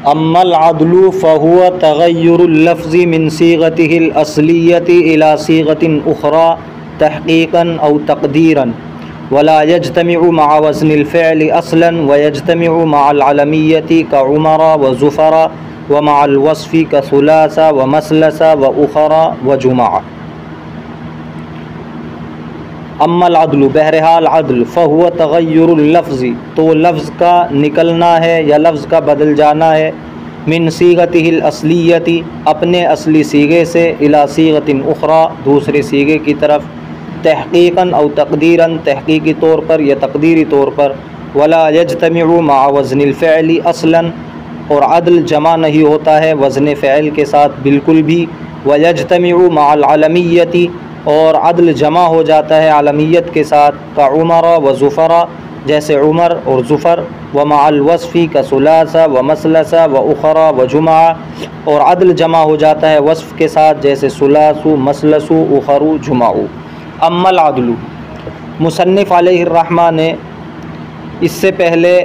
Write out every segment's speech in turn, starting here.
अम्मल अदलु फ़हुव तग़य्युरुल लफ़्ज़ि मिन सीग़तिहिल असलियति इला सीग़तिन उख़रा तहक़ीक़न औ तक़दीरन वला यज्तमिउ मअ वज़्निल फ़िअलि असलन व यज्तमिउ मअल अलमिय्यति कउमरा व ज़ुफ़रा व मअल वस्फ़ि कसुलासा व मसलसा व उख़रा व जुमअ। अम्मल अदलु बहरहाल अदल फ़हुव तग़य्युरुल लफ़्ज़ि तो लफ्ज़ का निकलना है या लफ्ज़ का बदल जाना है मिन सीग़तिहिल असलियति अपने असली सीगे से इला सीग़तिन उख़रा दूसरे सीगे की तरफ तहक़ीक़न औ तक़दीरन तहक़ीक़ी तौर पर या तक़दीरी तौर पर वला यज्तमिउ मअ वज़्निल फ़िअलि असलन और अदल जमा नहीं होता है वज़न फ़िअल के साथ बिल्कुल भी व यज्तमिउ मअल अलमिय्यति और अदल जमा हो जाता है आलमियत के साथ का उमरा व ज़ुफ़रा जैसे उमर और ज़ुफ़र व मअल वस्फ़ी का सुलासा व मसलसा व उख़रा व जुमा और अदल जमा हो जाता है वस्फ़ के साथ जैसे सुलासु मसलसु उख़रु जुमाउ। अम्मल अदलु मुसन्निफ़ अलैहिर्रहमा ने इससे पहले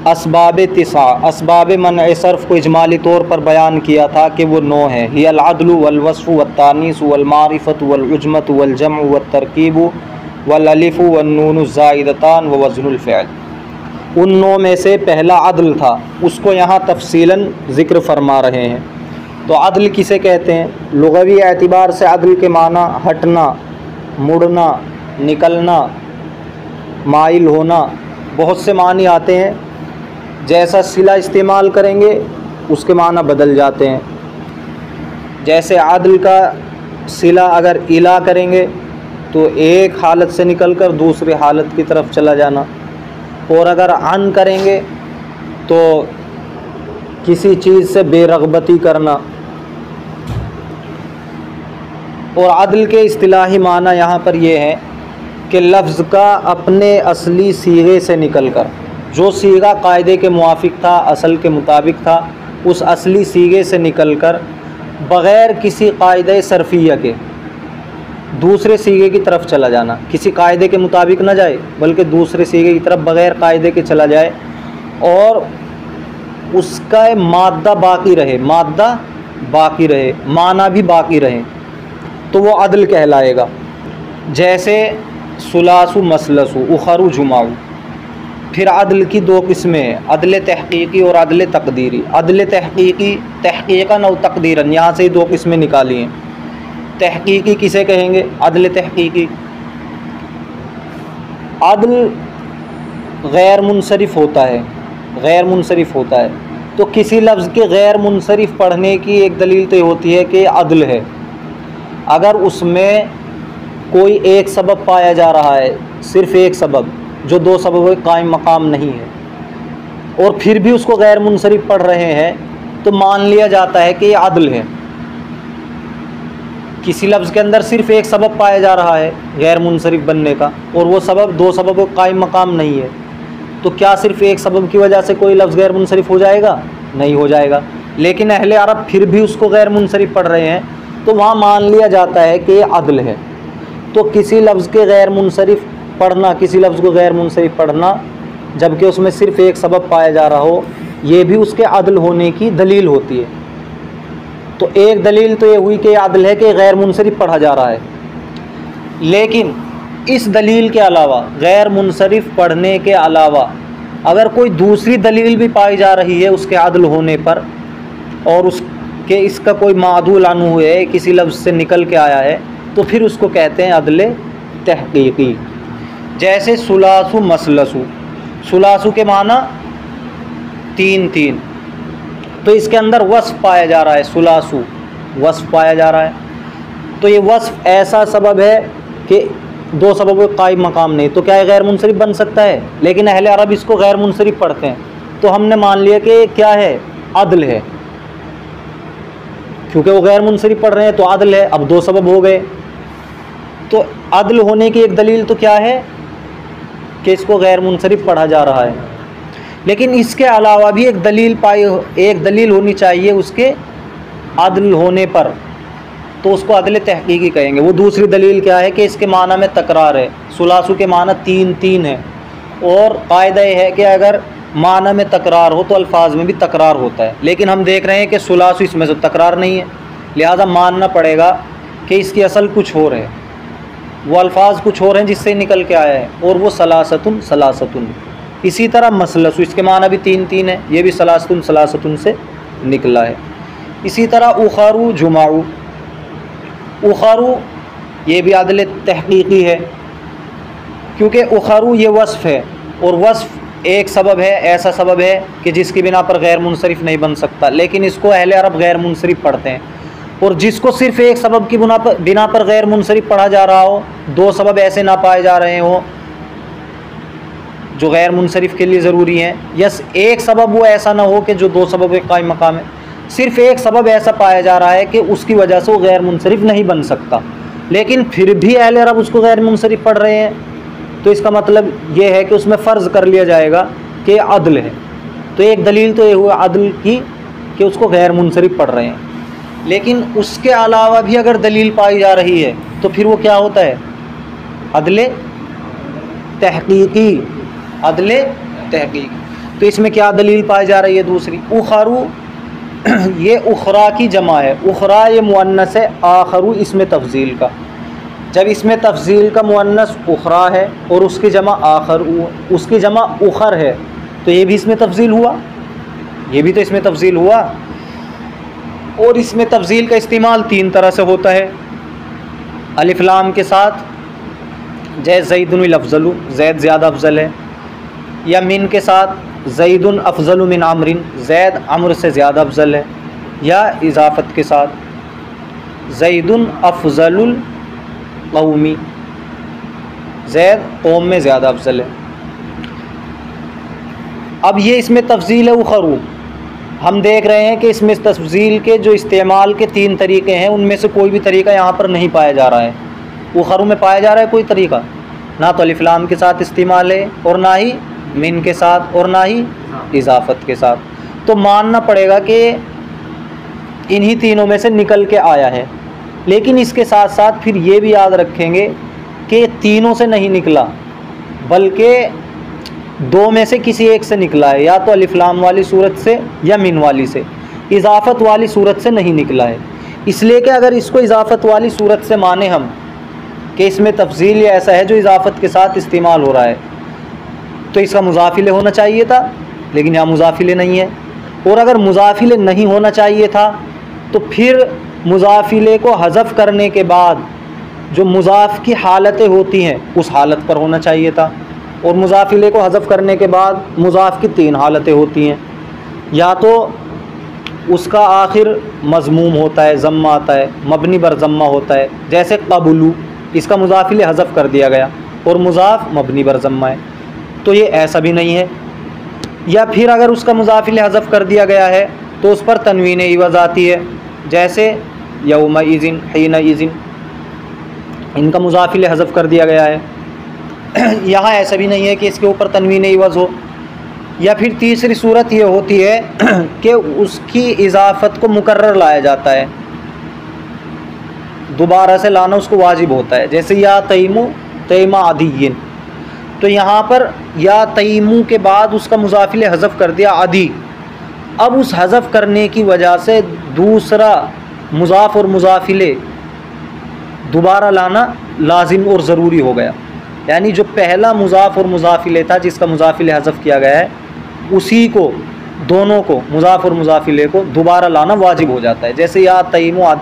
असबाब तिसा असबाब मन सर्फ़ को इजमाली तौर पर बयान किया था कि वो 9 हैं। हियल अदलु वल वस्फ़ु वत तानीस वल मारिफ़तु वल उजमतु वल जमअ वत तरकीबु वल अलिफ़ु वन नूनु ज़ाइदतान व वज़नुल फ़िअल। उन 9 में से पहला अदल था, उसको यहाँ तफ़सीलन ज़िक्र फरमा रहे हैं। तो अदल किसे कहते हैं? लुग़वी एतबार से अदल के माना हटना, मुड़ना, निकलना, माइल होना, बहुत से मानी आते हैं। जैसा सिला इस्तेमाल करेंगे उसके माना बदल जाते हैं। जैसे अदल का सिला अगर इला करेंगे तो एक हालत से निकलकर दूसरी हालत की तरफ चला जाना, और अगर अन करेंगे तो किसी चीज़ से बेरग़बती करना। और अदल के इस्तिलाही माना यहाँ पर यह है कि लफ्ज़ का अपने असली सीगे से निकलकर, जो सीगा कायदे के मुआफ़िक था, असल के मुताबिक था, उस असली सीगे से निकलकर बग़ैर किसी कायदे सरफ़िया के दूसरे सीगे की तरफ चला जाना। किसी कायदे के मुताबिक ना जाए बल्कि दूसरे सीगे की तरफ बग़ैर कायदे के चला जाए और उसका मादा बाकी रहे, मादा बाकी रहे, माना भी बाकी रहे, तो वो अदल कहलाएगा। जैसे सुलासु मसलसु उख़रु जुमाउ। फिर अदल की 2 किस्में हैं, अदल तहक़ीक़ी और अदल तक़दीरी। अदल तहक़ीक़ी तहक़ीक़न और तक़दीरन, यहाँ से ही 2 किस्में निकाली हैं। तहक़ीक़ी किसे कहेंगे? अदल तहक़ीक़ी अदल गैर मुनसरिफ़ होता है, गैर मुनसरिफ़ होता है। तो किसी लफ्ज़ के गैर मुनसरिफ़ पढ़ने की एक दलील तो होती है कि अदल है। अगर उसमें कोई एक सबब पाया जा रहा है, सिर्फ़ एक सबब, जो 2 सबब कायम मकाम नहीं है, और फिर भी उसको गैर मुनसरिफ़ पढ़ रहे हैं, तो मान लिया जाता है कि ये अदल है। किसी लफ्ज़ के अंदर सिर्फ़ एक सबब पाया जा रहा है गैर मुनसरिफ़ बनने का, और वो सबब 2 सबब कायम मकाम नहीं है, तो क्या सिर्फ़ एक सबब की वजह से कोई लफ्ज़ गैर मुनसरिफ़ हो जाएगा? नहीं हो जाएगा। लेकिन अहले अरब फिर भी उसको गैर मुनसरिफ़ पढ़ रहे हैं, तो वहाँ मान लिया जाता है कि ये अदल है। तो किसी लफ्ज़ के गैर मुनसरिफ़ पढ़ना, किसी लफ्ज़ को गैर मुनसरिफ़ पढ़ना जबकि उसमें सिर्फ़ एक सबब पाया जा रहा हो, ये भी उसके अदल होने की दलील होती है। तो एक दलील तो ये हुई कि अदल है कि गैर मुनसरिफ़ पढ़ा जा रहा है। लेकिन इस दलील के अलावा, गैर मुनसरिफ़ पढ़ने के अलावा अगर कोई दूसरी दलील भी पाई जा रही है उसके अदल होने पर, और उसके इसका कोई मादूल अनु है, किसी लफ्ज़ से निकल के आया है, तो फिर उसको कहते हैं अदल तहक़ीक़ी। जैसे सुलासु मसलसु, सुलासु के माना 3-3, तो इसके अंदर वस्फ़ पाया जा रहा है, सुलासु वस्फ़ पाया जा रहा है। तो ये वस्फ़ ऐसा सबब है कि 2 सबब कायम मकाम नहीं, तो क्या है गैर मुनसरिफ़ बन सकता है? लेकिन अहले अरब इसको गैर मुनसरिफ़ पढ़ते हैं, तो हमने मान लिया कि क्या है? अदल है। क्योंकि वो गैर मुनसरिफ़ पढ़ रहे हैं तो अदल है। अब 2 सबब हो गए, तो अदल होने की एक दलील तो क्या है कि इसको गैर मुनसरिफ़ पढ़ा जा रहा है। लेकिन इसके अलावा भी एक दलील होनी चाहिए उसके अदल होने पर, तो उसको अदल तहक़ीक़ी कहेंगे। वो दूसरी दलील क्या है कि इसके माना में तकरार है। सुलासु के माना 3-3 है, और कायदा है कि अगर माना में तकरार हो तो अल्फाज में भी तकरार होता है, लेकिन हम देख रहे हैं कि सुलासु इसमें तो तकरार नहीं है, लिहाजा मानना पड़ेगा कि इसकी असल कुछ और है, वो अल्फाज कुछ और हैं जिससे निकल के आया है, और वो सलासतुन सलासतुन। इसी तरह मसलसु, इसके माना भी 3 है, ये भी सलासतुन सलासतुन से निकला है। इसी तरह उखरू जुमाऊ, उखरू ये भी अदल तहकीकी है, क्योंकि उखरू ये वस्फ़ है, और वस्फ़ एक सबब है, ऐसा सबब है कि जिसकी बिना पर गैर मुनसरिफ़ नहीं बन सकता, लेकिन इसको अहले अरब गैर मुनसरिफ़ पढ़ते हैं। और जिसको सिर्फ़ एक सबब की बिना पर गैर मुनसरिफ़ पढ़ा जा रहा हो, 2 सबब ऐसे ना पाए जा रहे हों जो गैर मुनसरिफ़ के लिए ज़रूरी हैं, यस एक सबब वो ऐसा ना हो कि जो 2 सबब के कायम मकाम है, सिर्फ़ एक सबब ऐसा पाया जा रहा है कि उसकी वजह से वो गैर मुनसरिफ़ नहीं बन सकता, लेकिन फिर भी अहले अरब उसको गैर मुनसरिफ़ पढ़ रहे हैं, तो इसका मतलब ये है कि उसमें फ़र्ज़ कर लिया जाएगा कि अदल है। तो एक दलील तो ये हुआ अदल की कि उसको गैर मुनसरिफ़ पढ़ रहे हैं, लेकिन उसके अलावा भी अगर दलील पाई जा रही है तो फिर वो क्या होता है, अदल तहकीकी, अदल तहकीक। तो इसमें क्या दलील पाई जा रही है दूसरी, उखरू ये उखरा की जमा है, उखरा ये मुअन्नस है, आखरू इसमें तफजील का। जब इसमें तफजील का मुअन्नस उखरा है और उसकी जमा आखर, उसकी जमा उखर है, तो ये भी इसमें तफजील हुआ, ये भी तो इसमें तफजील हुआ। और इसमें तफजील का इस्तेमाल 3 तरह से होता है, अलिफ लाम के साथ, जैसे ज़ैदुन अफ़ज़लु, ज़ैद ज़्यादा अफजल है, या मिन के साथ ज़ैदुन अफ़ज़लु मिन अमरिन, ज़ैद अमर से ज़्यादा अफजल है, या इजाफ़त के साथ ज़ैदुन अफ़ज़लुल क़ौमी, ज़ैद कौम में ज़्यादा अफजल है। अब ये इसमें तफजील है उखरू, हम देख रहे हैं कि इसमें तफजील के जो इस्तेमाल के 3 तरीक़े हैं, उनमें से कोई भी तरीक़ा यहाँ पर नहीं पाया जा रहा है। उखरू में पाया जा रहा है कोई तरीक़ा, ना तो अलिफ लाम के साथ इस्तेमाल है, और ना ही मिन के साथ, और ना ही इजाफ़त के साथ। तो मानना पड़ेगा कि इन्हीं तीनों में से निकल के आया है, लेकिन इसके साथ साथ फिर ये भी याद रखेंगे कि तीनों से नहीं निकला, बल्कि 2 में से किसी एक से निकला है, या तो अलिफ लाम वाली सूरत से या मिन वाली से, इजाफ़त वाली सूरत से नहीं निकला है। इसलिए कि अगर इसको इजाफ़त वाली सूरत से माने हम कि इसमें तफजील ऐसा है जो इजाफ़त के साथ इस्तेमाल हो रहा है, तो इसका मुज़ाफ़िले होना चाहिए था, लेकिन यहाँ मुज़ाफ़िले नहीं है। और अगर मुज़ाफ़िले नहीं होना चाहिए था तो फिर मुज़ाफ़िले को हज़फ़ करने के बाद जो मुज़ाफ़ की हालतें होती हैं उस हालत पर होना चाहिए था, और मुज़ाफ़िले को हज़फ़ करने के बाद मुज़ाफ़ की 3 हालतें होती हैं, या तो उसका आखिर मज़मूम होता है, ज़म्मा आता है, मबनी बर ज़म्मा होता है, जैसे क़बुलू, इसका मुज़ाफ़िले हज़फ़ कर दिया गया और मुज़ाफ़ मबनी बर ज़म्मा है, तो ये ऐसा भी नहीं है। या फिर अगर उसका मुज़ाफ़िले हज़फ़ कर दिया गया है तो उस पर तनवीन इवज़ आती है, जैसे यौम इज़िन, हिन इज़िन, इनका मुज़ाफ़िले हज़फ़ कर दिया गया है। यहाँ ऐसा भी नहीं है कि इसके ऊपर तनवीन इवज़ हो। या फिर तीसरी सूरत ये होती है कि उसकी इजाफ़त को मुकर्रर लाया जाता है, दोबारा से लाना उसको वाजिब होता है, जैसे या तईमु तईमा अदीन, तो यहाँ पर या तईमु के बाद उसका मुज़ाफ़िले हज़फ़ कर दिया अदी। अब उस हज़फ़ करने की वजह से दूसरा मुज़ाफ़ और मुज़ाफ़िले दोबारा लाना लाजिम और ज़रूरी हो गया, यानी जो पहला मुज़ाफ़ और मुज़ाफ़िले था जिसका मुज़ाफ़िले हज़फ़ किया गया है, उसी को, दोनों को, मुज़ाफ़ और मुज़ाफ़िले को दोबारा लाना वाजिब हो जाता है। जैसे या तईमु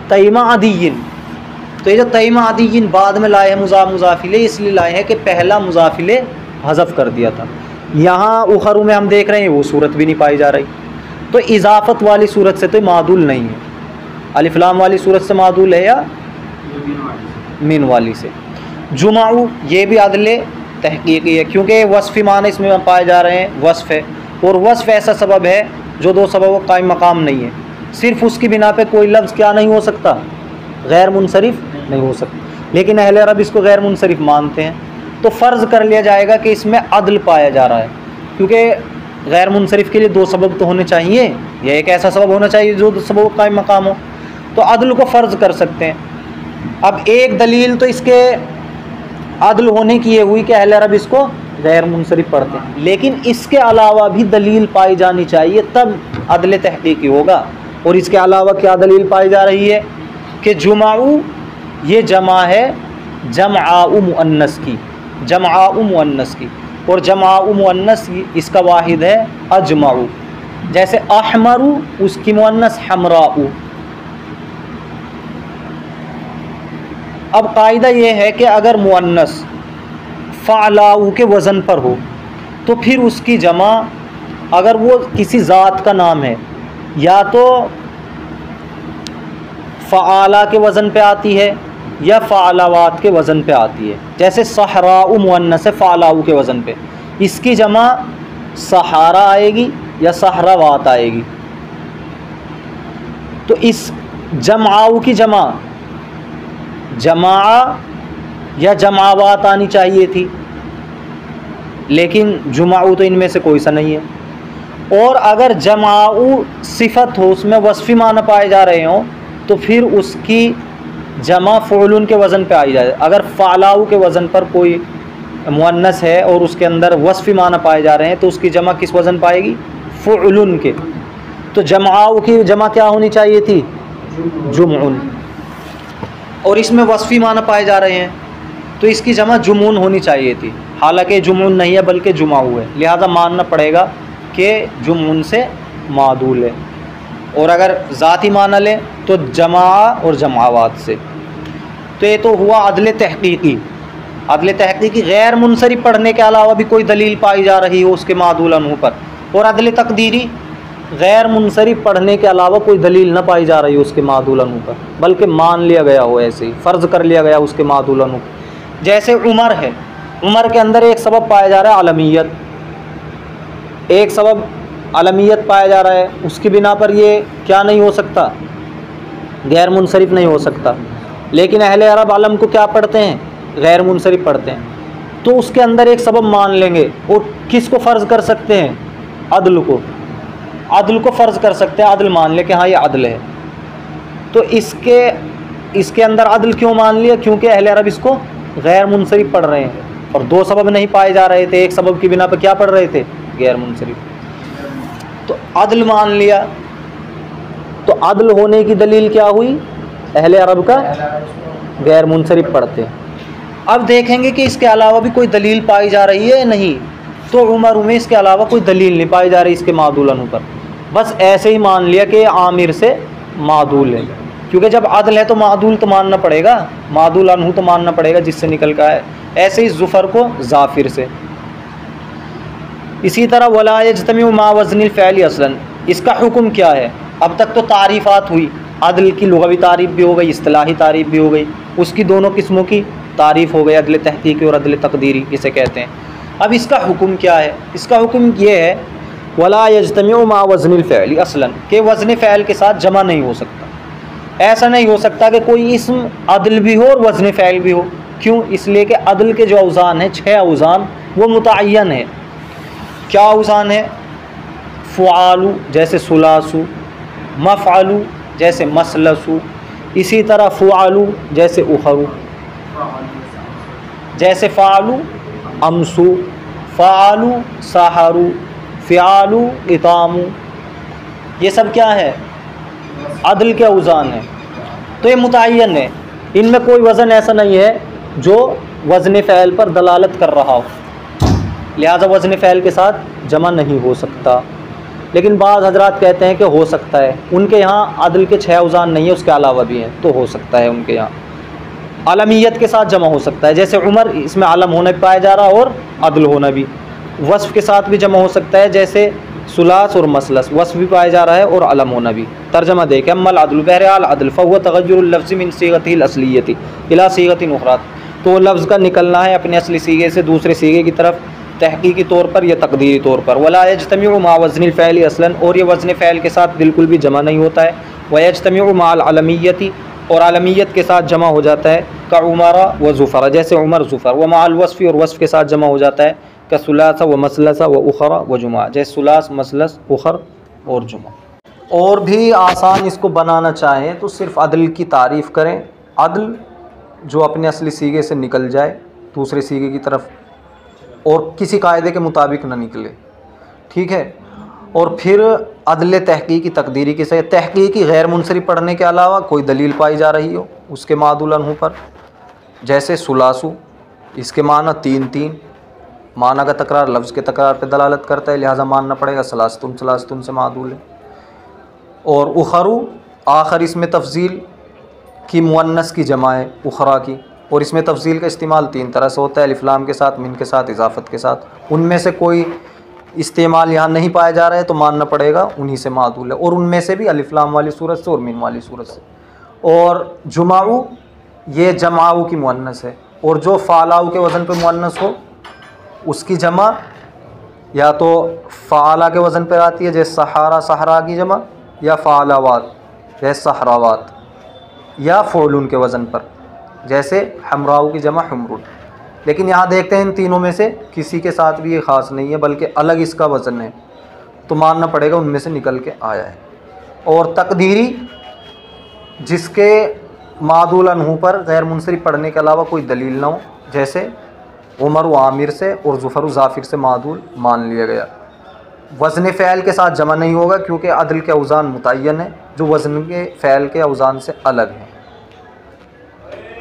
तईमा अदीन, तो ये जो तईमा अदीन बाद में लाए हैं मुज़ाफ़िले, इसलिए लाए हैं कि पहला मुज़ाफ़िले हज़फ़ कर दिया था। यहाँ उखरू में हम देख रहे हैं वो सूरत भी नहीं पाई जा रही, तो इजाफ़त वाली सूरत से तो मादूल नहीं है, अलिफ लाम वाली सूरत से मादूल है या मिन वाली से। जुमाऊ ये भी अदल तहकीकी है, क्योंकि वस्फ़ी माने इसमें पाए जा रहे हैं, वस्फ़ है, और वस्फ़ ऐसा सबब है जो 2 सबब कायम मकाम नहीं है, सिर्फ़ उसकी बिना पे कोई लफ्ज़ क्या नहीं हो सकता, गैर मुनसरिफ़ नहीं हो सकता, लेकिन अहले अरब इसको गैर मुनसरिफ़ मानते हैं। तो फ़र्ज़ कर लिया जाएगा कि इसमें अदल पाया जा रहा है, क्योंकि गैर मुनसरिफ़ के लिए 2 सबब तो होने चाहिए, या एक ऐसा सबब होना चाहिए जो 2 सबब कायम मकाम हो, तो अदल को फ़र्ज़ कर सकते हैं। अब एक दलील तो इसके अदल होने की ये हुई कि अहले अरब इसको गैर मुनसरिफ पढ़ते हैं, लेकिन इसके अलावा भी दलील पाई जानी चाहिए, तब अदल तहकीकी होगा। और इसके अलावा क्या दलील पाई जा रही है कि जुमाऊ ये जमा है जमआउ मुअन्नस की, जमआउ मुअन्नस की, और जमआउ मुअन्नस इसका वाहिद है अजमाउ। जैसे अहमरु उसकी मुअन्नस हमराउ। अब कायदा ये है कि अगर मुअन्नस फ़अलाउ के वज़न पर हो तो फिर उसकी जमा, अगर वो किसी ज़ात का नाम है, या तो फ़आला के वज़न पे आती है या फ़अलावात के वज़न पे आती है। जैसे सहराउ मुअन्नस है फ़अलाउ के वज़न पे, इसकी जमा सहारा आएगी या सहरावात आएगी। तो इस जमाऊ की जमा जमा या जमावात आनी चाहिए थी, लेकिन जुमाऊ तो इनमें से कोई सा नहीं है। और अगर जमाऊ सिफत हो, उसमें वस्फ़ी माना पाए जा रहे हों, तो फिर उसकी जमा फ़ुअलुन के वज़न पे आई जाए। अगर फ़अलाउ के वज़न पर कोई मुअन्नस है और उसके अंदर वस्फ़ी माना पाए जा रहे हैं, तो उसकी जमा किस वज़न पाएगी? फ़ुअलुन के। तो जमाऊ की जमा क्या होनी चाहिए थी? जुमउन। और इसमें वस्फ़ी माना पाए जा रहे हैं, तो इसकी जमा जुमून होनी चाहिए थी। हालांकि जुमून नहीं है बल्कि जुमाऊ है, लिहाजा मानना पड़ेगा कि जुमून से मादूल है। और अगर ज़ाती माना लें तो जमा और जमावात से। तो ये तो हुआ अदल तहकीकी। अदल तहकीकी गैर मुनसरिफ पढ़ने के अलावा भी कोई दलील पाई जा रही हो उसके मादूल अनहु पर। और अदल तकदीरी गैर मुनसरिफ पढ़ने के अलावा कोई दलील न पाई जा रही हो उसके मादूल अनहु पर, बल्कि मान लिया गया हो, ऐसे ही फ़र्ज़ कर लिया गया उसके मादूल अनहु। जैसे उमर है, उमर के अंदर एक सबब पाया जा रहा है अलमियत, एक सबब अलमियत पाया जा रहा है, उसकी बिना पर ये क्या नहीं हो सकता? गैर मुनसरिफ नहीं हो सकता। लेकिन अहले अरब अलम को क्या पढ़ते हैं? गैर मुनसरिफ पढ़ते हैं। तो उसके अंदर एक सबब मान लेंगे। और किसको फ़र्ज़ कर सकते हैं? अदल को। अदल को फ़र्ज़ कर सकते हैं, अदल मान ले कि हाँ ये अदल है। तो इसके अंदर अदल क्यों मान लिया? क्योंकि अहले अरब इसको गैर मुनसरिफ पढ़ रहे हैं और दो सबब नहीं पाए जा रहे थे, एक सबब की बिना पर क्या पढ़ रहे थे? गैर मुनसरिफ। तो अदल मान लिया, तो अदल होने की दलील क्या हुई? अहले अरब का गैर मुनसरिफ पढ़ते हैं। अब देखेंगे कि इसके अलावा भी कोई दलील पाई जा रही है या नहीं। तो उमर में इसके अलावा कोई दलील नहीं पाई जा रही इसके मादूल अनहु पर, बस ऐसे ही मान लिया कि आमिर से मादूल है। क्योंकि जब अदल है तो मादूल तो मानना पड़ेगा, मादूल अनहु तो मानना पड़ेगा जिससे निकल का है। ऐसे ही ज़ुफ़र को ज़ाफ़िर से। इसी तरह वला यज्तमिउ मा वज़निल फ़अल असलन, इसका हुक्म क्या है? अब तक तो तारीफ़ात हुई, अदल की लुग़वी तारीफ़ भी हो गई, इस्तिलाही तारीफ़ भी हो गई, उसकी दोनों किस्मों की तारीफ़ हो गई, अदल तहक़ीक़ी और अदल तक़दीरी इसे कहते हैं। अब इसका हुक्म क्या है? इसका हुक्म ये है वला यज्तमिउ मा वज़निल फ़अल असलन, के वज़न फ़अल के साथ जमा नहीं हो सकता। ऐसा नहीं हो सकता कि कोई इस्म अदल भी हो और वज़न फ़अल भी हो। क्यों? इसलिए कि अदल के जो औज़ान हैं, 6 औज़ान, वो मुतअय्यन है। क्या औज़ान है? फ़ुआलु जैसे सुलासु, मफ़अलु जैसे मसलसु, इसी तरह फ़ुआलु जैसे उखरु, जैसे फ़ालु अमसु, फ़ालु सहरु, फ़िआलु इतामु। ये सब क्या है? अदल के औज़ान है। तो ये मुतअय्यन है, इनमें कोई वज़न ऐसा नहीं है जो वज़न फ़अल पर दलालत कर रहा हो, लिहाजा वज़न फ़अल के साथ जमा नहीं हो सकता। लेकिन बाज़ हज़रात कहते हैं कि हो सकता है। उनके यहाँ अदल के 6 औज़ान नहीं है, उसके अलावा भी हैं, तो हो सकता है उनके यहाँ। अलमियत के साथ जमा हो सकता है, जैसे उमर, इसमें अलम होना भी पाया जा रहा और अदल होना भी। वस्फ़ के साथ भी जमा हो सकता है, जैसे सुलास और मसलस, वस्फ़ भी पाया जा रहा है और अलम होना भी। तर्जमा देखें, अम्मल अदल बहरहाल अदल फ़हुव तग़य्युरुल लफ़्ज़ि मिन सीगतिहिल अस्लिय्यति इला सीगतिन उख़रा, तो लफ्ज़ का निकलना है अपने असली सीगे से दूसरे सीगे की तरफ, तहक़ीक़ी तौर पर या तक़दीरी तौर पर। वला यज्तमिउ मा वज़निल फ़अल असलन, और ये वज़न फ़अल के साथ बिल्कुल भी जमा नहीं होता है। व यज्तमिउ माल अलमिय्यति, और अलमियत के साथ जमा हो जाता है। का उमरा व ज़ुफ़र, जैसे उमर ज़ुफ़र। व माल वस्फ़ी, और वस्फ़ के साथ जमा हो जाता है। का सुलासा व मसलसा व उखरा व जुमा, जैसे सुलास, मसलस, उखर और जुमा। और भी आसान इसको बनाना चाहें तो सिर्फ़ अदल की तारीफ़ करें, अदल जो अपने असली सीगे से निकल जाए दूसरे सीगे की तरफ, और किसी कायदे के मुताबिक ना निकले, ठीक है। और फिर अदल तहकीकी तकदीरी की से तहकीकी गैर मुनसरिफ पढ़ने के अलावा कोई दलील पाई जा रही हो उसके मादुल अन्हु पर, जैसे सुलासु, इसके माना 3-3, माना का तकरार लफ्ज़ के तकरार पर दलालत करता है, लिहाजा मानना पड़ेगा सलासतुन सलासतुन से मादुल है। और उखरू, आखिर इसमें तफजील की मुअन्नस की जमा है उखरा की, और इसमें तफजील का इस्तेमाल 3 तरह से होता है, अलिफ लाम के साथ, मिन के साथ, इजाफ़त के साथ। उनमें से कोई इस्तेमाल यहाँ नहीं पाया जा रहा है तो मानना पड़ेगा उन्हीं से मादुल है, और उनमें से भी अलिफ लाम वाली सूरत से और मिन वाली सूरत से। और जुमाऊ ये जमाऊ की मुअन्नस है, और जो फ़ालाऊ के वज़न पर मुअन्नस हो उसकी जमा या तो फ़ाला के वज़न पर आती है, जैसे सहारा सहरा की जमा, या फ़ालावात जैसे सहरावात, या फ़ौलुन के वज़न पर जैसे हमराऊ की जमा हमरुन। लेकिन यहाँ देखते हैं इन तीनों में से किसी के साथ भी ये ख़ास नहीं है, बल्कि अलग इसका वज़न है, तो मानना पड़ेगा उनमें से निकल के आया है। और तकदीरी, जिसके मादुल अन्हु पर गैर मुनसरिफ पढ़ने के अलावा कोई दलील ना हो, जैसे उमर व आमिर से और ज़ुफ़र व ज़ाफ़िर से मादुल मान लिया गया। वज़न फ़ैल के साथ जमा नहीं होगा क्योंकि अदल के औज़ान मुतय्यन है जो वज़न के फ़ैल के औज़ान से अलग हैं,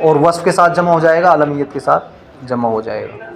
और वस्फ़ के साथ जमा हो जाएगा, अलमियत के साथ जमा हो जाएगा।